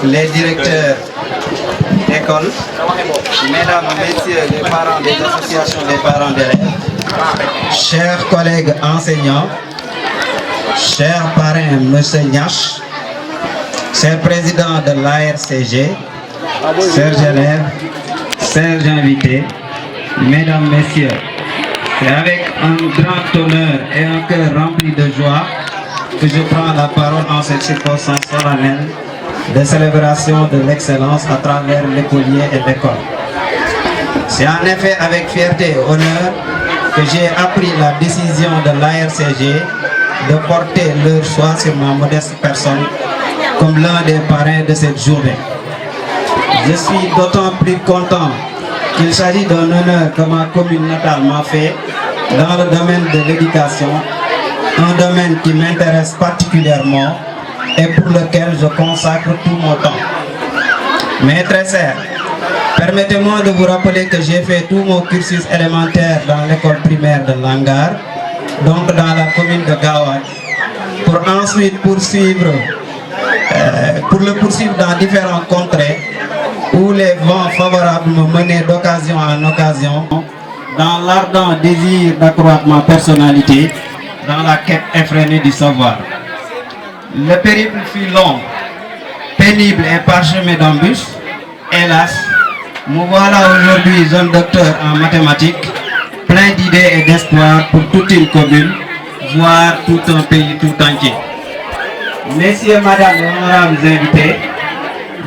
les directeurs d'école, mesdames, messieurs les parents des associations des parents d'élèves, chers collègues enseignants, chers parrains, monsieur Niache, chers présidents de l'ARCG, chers élèves, chers invités, mesdames, messieurs, c'est avec un grand honneur et un cœur rempli de joie que je prends la parole en cette circonstance solennelle de célébration de l'excellence à travers l'écolier et l'école. C'est en effet avec fierté et honneur que j'ai appris la décision de l'ARCG de porter leur choix sur ma modeste personne comme l'un des parrains de cette journée. Je suis d'autant plus content qu'il s'agit d'un honneur que ma commune natale m'a fait dans le domaine de l'éducation, un domaine qui m'intéresse particulièrement et pour lequel je consacre tout mon temps. Mes très chers, permettez-moi de vous rappeler que j'ai fait tout mon cursus élémentaire dans l'école primaire de Langar, donc dans la commune de Gawad, pour ensuite le poursuivre dans différents contrées où les vents favorables me menaient d'occasion en occasion dans l'ardent désir d'accroître ma personnalité dans la quête effrénée du savoir. Le périple fut long, pénible et parsemé d'embûches. Hélas, me voilà aujourd'hui jeune docteur en mathématiques, plein d'idées et d'espoir pour toute une commune, voire tout un pays tout entier. Messieurs, madame et honorables invités,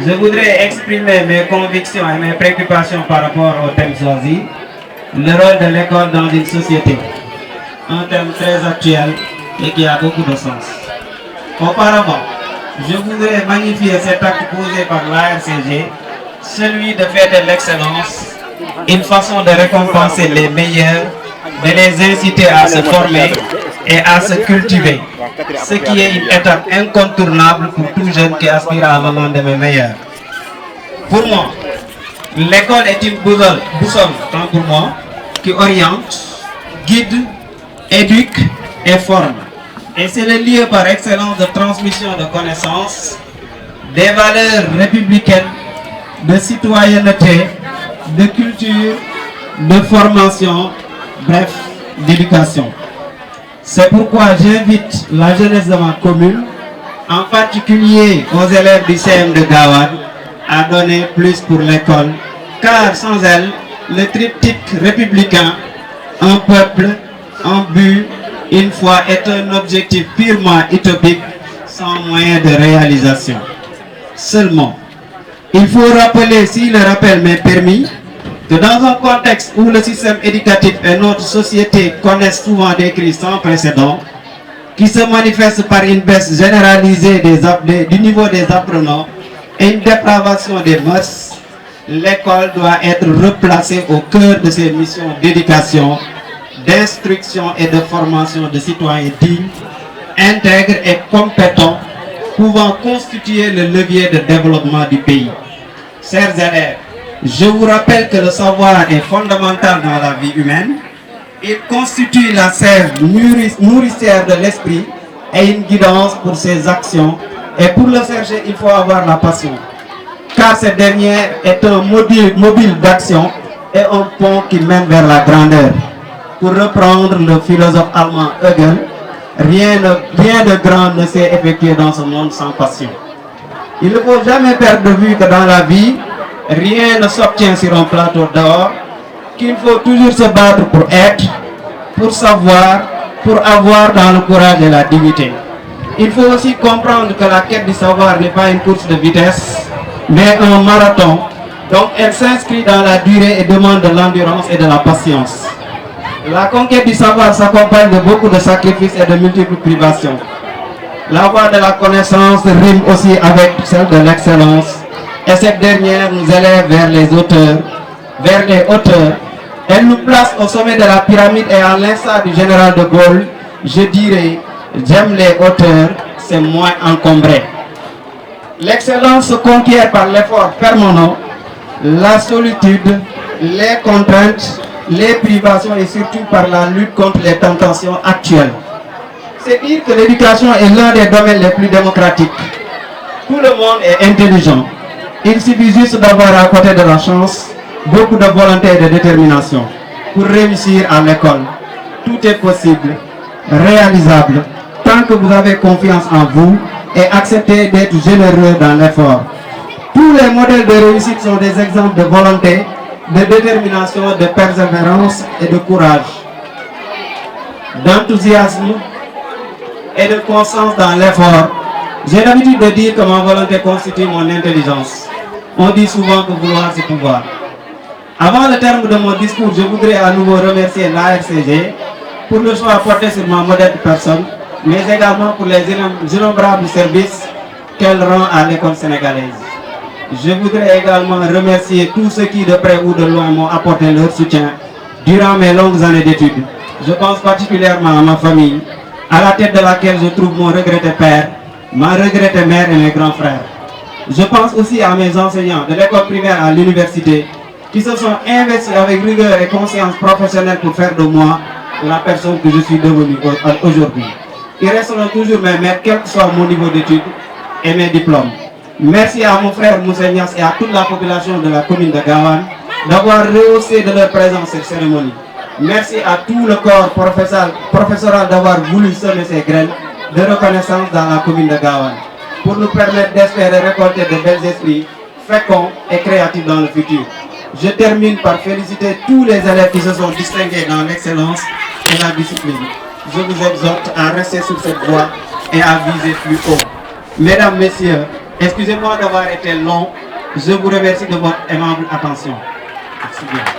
je voudrais exprimer mes convictions et mes préoccupations par rapport au thème choisi, le rôle de l'école dans une société. Un thème très actuel et qui a beaucoup de sens. Auparavant, je voudrais magnifier cet acte posé par l'ARCG, celui de faire de l'excellence une façon de récompenser les meilleurs, de les inciter à se former et à se cultiver, ce qui est une étape incontournable pour tout jeune qui aspire à un lendemain meilleur. Pour moi, l'école est une boussole, tant pour moi, qui oriente, guide, éduque et forme. Et c'est le lieu par excellence de transmission de connaissances, des valeurs républicaines, de citoyenneté, de culture, de formation, bref, d'éducation. C'est pourquoi j'invite la jeunesse de ma commune, en particulier aux élèves du CM de Gawad, à donner plus pour l'école, car sans elle, le triptyque républicain, un peuple, un but, une foi est un objectif purement utopique, sans moyen de réalisation. Seulement, il faut rappeler, si le rappel m'est permis, que dans un contexte où le système éducatif et notre société connaissent souvent des crises sans précédent, qui se manifestent par une baisse généralisée du niveau des apprenants et une dépravation des mœurs, l'école doit être replacée au cœur de ses missions d'éducation, d'instruction et de formation de citoyens dignes, intègres et compétents, pouvant constituer le levier de développement du pays. Chers élèves, je vous rappelle que le savoir est fondamental dans la vie humaine. Il constitue la sève nourricière de l'esprit et une guidance pour ses actions. Et pour le chercher, il faut avoir la passion. Car cette dernière est un mobile d'action et un pont qui mène vers la grandeur. Pour reprendre le philosophe allemand Hegel, rien de grand ne s'est effectué dans ce monde sans passion. Il ne faut jamais perdre de vue que dans la vie, rien ne s'obtient sur un plateau d'or, qu'il faut toujours se battre pour être, pour savoir, pour avoir dans le courage et la dignité. Il faut aussi comprendre que la quête du savoir n'est pas une course de vitesse, mais un marathon, donc elle s'inscrit dans la durée et demande de l'endurance et de la patience. La conquête du savoir s'accompagne de beaucoup de sacrifices et de multiples privations. La voie de la connaissance rime aussi avec celle de l'excellence, et cette dernière nous élève vers les hauteurs. Elle nous place au sommet de la pyramide et à l'instar du général de Gaulle, je dirais, j'aime les hauteurs, c'est moins encombré. L'excellence se conquiert par l'effort permanent, la solitude, les contraintes, les privations et surtout par la lutte contre les tentations actuelles. C'est dire que l'éducation est l'un des domaines les plus démocratiques. Tout le monde est intelligent. Il suffit juste d'avoir à côté de la chance beaucoup de volonté et de détermination pour réussir à l'école. Tout est possible, réalisable, tant que vous avez confiance en vous et acceptez d'être généreux dans l'effort. Tous les modèles de réussite sont des exemples de volonté, de détermination, de persévérance et de courage, d'enthousiasme et de constance dans l'effort. J'ai l'habitude de dire que ma volonté constitue mon intelligence. On dit souvent que vouloir c'est pouvoir. Avant le terme de mon discours, je voudrais à nouveau remercier l'ARCG pour le choix porté sur ma modeste personne, mais également pour les innombrables services qu'elle rend à l'école sénégalaise. Je voudrais également remercier tous ceux qui, de près ou de loin, m'ont apporté leur soutien durant mes longues années d'études. Je pense particulièrement à ma famille, à la tête de laquelle je trouve mon regretté père, ma regrettée mère et mes grands frères. Je pense aussi à mes enseignants de l'école primaire à l'université qui se sont investis avec rigueur et conscience professionnelle pour faire de moi la personne que je suis devenue aujourd'hui. Ils resteront toujours mes maîtres, quel que soit mon niveau d'études et mes diplômes. Merci à mon frère Moussa Niasse et à toute la population de la commune de Gawane d'avoir rehaussé de leur présence cette cérémonie. Merci à tout le corps professoral d'avoir voulu semer ces graines de reconnaissance dans la commune de Gawane pour nous permettre d'espérer récolter de bels esprits féconds et créatifs dans le futur. Je termine par féliciter tous les élèves qui se sont distingués dans l'excellence et la discipline. Je vous exhorte à rester sur cette voie et à viser plus haut. Mesdames, Messieurs, excusez-moi d'avoir été long. Je vous remercie de votre aimable attention. Merci bien.